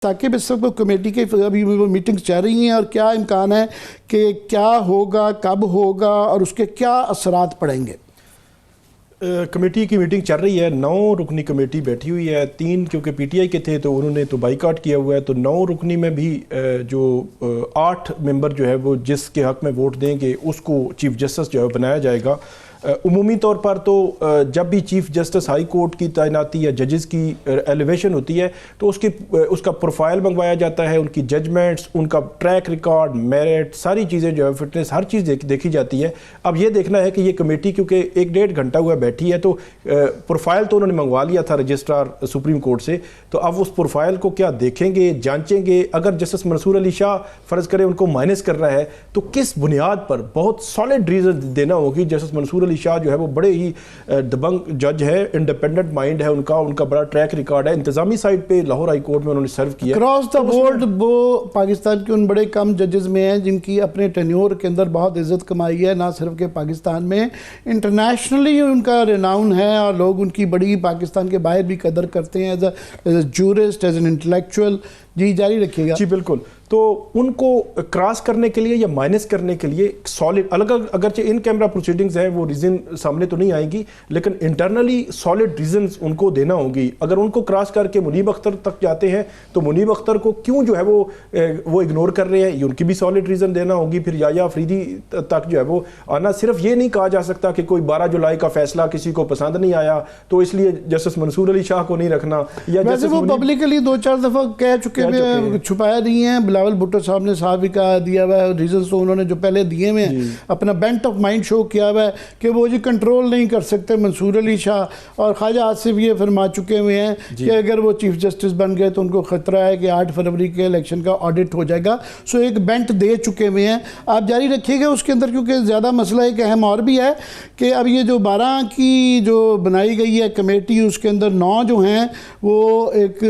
ثاقب اس وقت کمیٹی کی ابھی میٹنگ چل رہی ہیں اور کیا امکان ہے کہ کیا ہوگا، کب ہوگا اور اس کے کیا اثرات پڑیں گے؟ کمیٹی کی میٹنگ چل رہی ہے، 9 رکنی کمیٹی بیٹھی ہوئی ہے، 3 کیونکہ پی ٹی آئی کے تھے تو انہوں نے تو بائیکاٹ کیا ہوا ہے، تو 9 رکنی میں بھی جو 8 ممبر جو ہے وہ جس کے حق میں ووٹ دیں گے اس کو چیف جسٹس جو ہے بنایا جائے گا۔ عمومی طور پر تو جب بھی چیف جسٹس ہائی کورٹ کی تعیناتی یا ججز کی ایلیویشن ہوتی ہے تو اس کا پروفائل منگوایا جاتا ہے، ان کی ججمنٹس، ان کا ٹریک ریکارڈ، میرٹ، ساری چیزیں جو ہے فٹنس، ہر چیز دیکھی جاتی ہے۔ اب یہ دیکھنا ہے کہ یہ کمیٹی کیونکہ 1-1.5 گھنٹہ ہوا بیٹھی ہے تو پروفائل تو انہوں نے منگوا لیا تھا رجسٹرار سپریم کورٹ سے، تو اب اس پروفائل کو کیا دیکھیں گے، جانچیں گے۔ اگر جسٹس منصور علی شاہ فرض کرے ان کو مائنس کر رہا ہے تو کس بنیاد پر، بہت سالڈ ریزن دینا ہوگی۔ جسٹس منصور علی شاہ جو ہے وہ بڑے ہی دبنگ جج ہے، انڈیپینڈنٹ مائنڈ ہے ان کا بڑا ٹریک ریکارڈ ہے، انتظامی سائٹ پہ لاہور ہائی کورٹ میں انہوں نے سرو کیا۔ اکراس دا ورلڈ وہ پاکستان کے ان بڑے کم ججز میں ہیں جن کی اپنے ٹینیور کے اندر بہت عزت کمائی ہے، نہ صرف کہ پاکستان میں، انٹرنیشنلی ان کا ریناؤن ہے اور لوگ ان کی بڑی پاکستان کے باہر بھی قدر کرتے ہیں، as a jurist, as an intellectual. جی جاری رکھیے گا۔ جی بالکل، تو ان کو کراس کرنے کے لیے یا مائنس کرنے کے لیے سالڈ، اگرچہ ان کیمرہ پروسیڈنگز ہیں وہ ریزن سامنے تو نہیں آئیں گی، لیکن انٹرنلی سالڈ ریزنز ان کو دینا ہوگی۔ اگر ان کو کراس کر کے منیب اختر تک جاتے ہیں تو منیب اختر کو کیوں جو ہے وہ اگنور کر رہے ہیں، یہ ان کی بھی سالڈ ریزن دینا ہوگی۔ پھر یحییٰ آفریدی تک جو ہے وہ آنا، صرف یہ نہیں کہا جا سکتا کہ کوئی 12 جولائی کا فیصلہ کسی کو پسند نہیں آیا تو اس لیے جسٹس منصور علی شاہ کو نہیں رکھنا، یا ویسے وہ پبلکلی 2-4 دفعہ کہہ چکے ہوئے، چھپایا نہیں ہے۔ بلاول بھٹو صاحب نے صاحب بھی کہا دیا ہوا ہے، ریزنز تو انہوں نے جو پہلے دیے ہوئے ہیں، اپنا بینٹ آف مائنڈ شو کیا ہوا ہے کہ وہ جی کنٹرول نہیں کر سکتے منصور علی شاہ، اور خواجہ آصف یہ فرما چکے ہوئے ہیں کہ اگر وہ چیف جسٹس بن گئے تو ان کو خطرہ ہے کہ 8 فروری کے الیکشن کا آڈٹ ہو جائے گا۔ سو ایک بینٹ دے چکے ہوئے ہیں۔ آپ جاری رکھیے گا اس کے اندر، کیونکہ زیادہ مسئلہ ایک اہم اور بھی ہے کہ اب یہ جو 12 کی جو بنائی گئی ہے کمیٹی، اس کے اندر 9 جو ہیں وہ ایک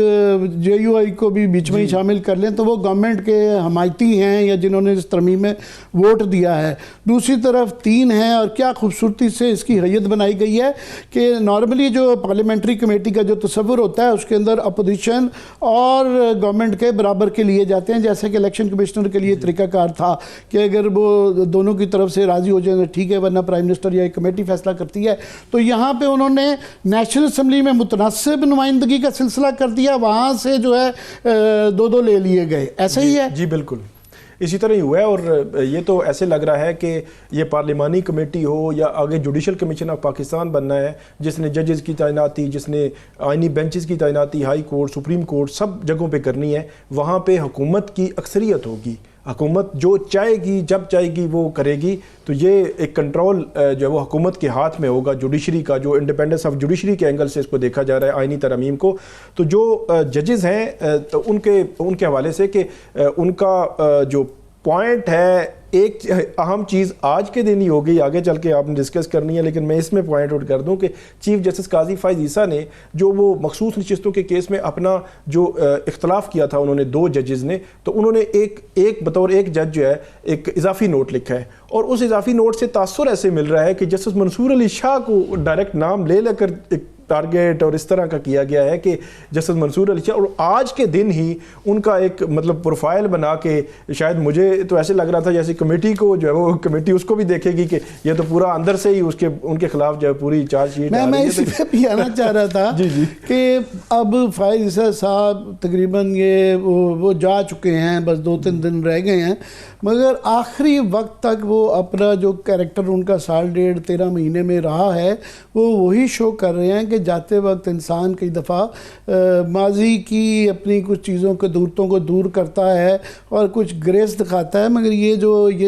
جے یو آئی کو بھی بیچ میں ہی شامل کر لیں تو وہ گورنمنٹ کے حمایتی ہیں یا جنہوں نے اس ترمیم میں ووٹ دیا ہے۔ دوسری طرف 3 ہیں، اور کیا خوبصورتی سے اس کی حیت بنائی گئی ہے کہ نارملی جو پارلیمنٹری کمیٹی کا جو تصور ہوتا ہے اس کے اندر اپوزیشن اور گورنمنٹ کے برابر کے لیے جاتے ہیں، جیسے کہ الیکشن کمشنر کے لیے طریقہ کار تھا کہ اگر وہ دونوں کی طرف سے راضی ہو جائیں تو ٹھیک ہے، ورنہ پرائم منسٹر یا ایک کمیٹی فیصلہ کرتی ہے۔ تو یہاں پہ انہوں نے نیشنل اسمبلی میں متناسب نمائندگی کا سلسلہ کر دیا، وہاں سے جو ہے 2 لے لیے گئے، ایسا ہی ہے؟ جی بالکل اسی طرح ہی ہوا ہے، اور یہ تو ایسے لگ رہا ہے کہ یہ پارلیمانی کمیٹی ہو یا آگے جوڈیشل کمیشن آف پاکستان بننا ہے، جس نے ججز کی تعیناتی، جس نے آئینی بینچز کی تعیناتی ہائی کورٹ، سپریم کورٹ، سب جگہوں پہ کرنی ہے، وہاں پہ حکومت کی اکثریت ہوگی، حکومت جو چاہے گی جب چاہے گی وہ کرے گی، تو یہ ایک کنٹرول جو ہے وہ حکومت کے ہاتھ میں ہوگا، جوڈیشری کا، جو انڈیپینڈنس آف جوڈیشری کے اینگل سے اس کو دیکھا جا رہا ہے آئینی ترامیم کو۔ تو جو ججز ہیں ان کے حوالے سے کہ ان کا جو پوائنٹ ہے، ایک اہم چیز آج کے دن ہی ہوگی، آگے چل کے آپ نے ڈسکس کرنی ہے، لیکن میں اس میں پوائنٹ آؤٹ کر دوں کہ چیف جسٹس قاضی فائز عیسیٰ نے جو وہ مخصوص نشستوں کے کیس میں اپنا جو اختلاف کیا تھا، انہوں نے 2 ججز نے، تو انہوں نے ایک بطور ایک جج جو ہے ایک اضافی نوٹ لکھا ہے، اور اس اضافی نوٹ سے تاثر ایسے مل رہا ہے کہ جسٹس منصور علی شاہ کو ڈائریکٹ نام لے کر ایک ٹارگیٹ اور اس طرح کا کیا گیا ہے کہ جسٹس منصور علی شاہ، اور آج کے دن ہی ان کا ایک مطلب پروفائل بنا کے، شاید مجھے تو ایسے لگ رہا تھا جیسے کمیٹی کو جو ہے وہ کمیٹی اس کو بھی دیکھے گی کہ یہ تو پورا اندر سے ہی ان کے خلاف جو ہے پوری چارج شیٹ۔ میں اسی پہ بھی آنا چاہ رہا تھا کہ اب فائز عیسیٰ صاحب تقریباً وہ جا چکے ہیں، بس 2-3 دن رہ گئے ہیں، مگر آخری وقت تک وہ اپنا جو کیریکٹر ان کا 1.5-13 مہینے میں رہا ہے وہ وہی شو کر رہے ہیں کہ جاتے وقت انسان کئی دفعہ ماضی کی اپنی کچھ چیزوں کے دورتوں کو دور کرتا ہے اور کچھ گریس دکھاتا ہے، مگر یہ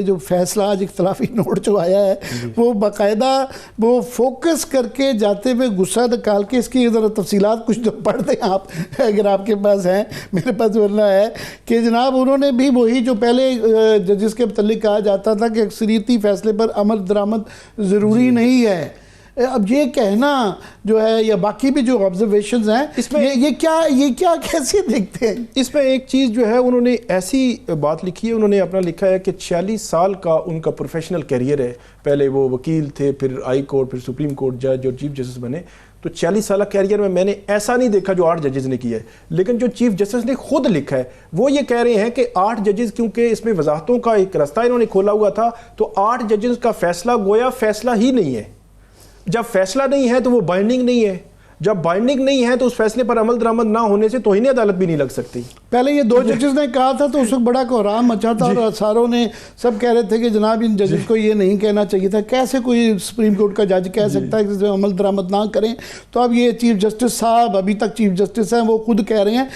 جو فیصلہ آج اختلافی نوٹ جو آیا ہے وہ باقاعدہ وہ فوکس کر کے جاتے ہوئے غصہ نکال کے، اس کی ذرا تفصیلات کچھ تو پڑھ دیں آپ اگر آپ کے پاس ہیں، میرے پاس ورنہ ہے کہ جناب انہوں نے بھی وہی جو پہلے ججز کے متعلق کہا جاتا تھا کہ اکثریتی فیصلے پر عمل درآمد ضروری نہیں ہے، اب یہ کہنا جو ہے یا باقی بھی جو آبزرویشنز ہیں اس میں یہ کیا کیسے دیکھتے ہیں؟ اس میں ایک چیز جو ہے انہوں نے ایسی بات لکھی ہے، انہوں نے اپنا لکھا ہے کہ 46 سال کا ان کا پروفیشنل کیریئر ہے، پہلے وہ وکیل تھے، پھر ہائی کورٹ، پھر سپریم کورٹ جج اور چیف جسٹس بنے، تو 40 سالہ کیریئر میں نے ایسا نہیں دیکھا جو 8 ججز نے کیا ہے. لیکن جو چیف جسٹس نے خود لکھا ہے وہ یہ کہہ رہے ہیں کہ 8 ججز کیونکہ اس میں وضاحتوں کا ایک راستہ انہوں نے کھولا ہوا تھا تو 8 ججز کا فیصلہ گویا فیصلہ ہی نہیں ہے. جب فیصلہ نہیں ہے تو وہ بائنڈنگ نہیں ہے. جب بائنڈنگ نہیں ہے تو اس فیصلے پر عمل درآمد نہ ہونے سے توہین عدالت بھی نہیں لگ سکتی. پہلے یہ 2 ججز نے کہا تھا تو اس وقت بڑا کوہرام مچا تھا اور ساروں نے سب کہہ رہے تھے کہ جناب ان ججز کو یہ نہیں کہنا چاہیے تھا. کیسے کوئی سپریم کورٹ کا جج کہہ سکتا ہے کہ عمل درآمد نہ کریں. تو اب یہ چیف جسٹس صاحب ابھی تک چیف جسٹس ہیں وہ خود کہہ رہے ہیں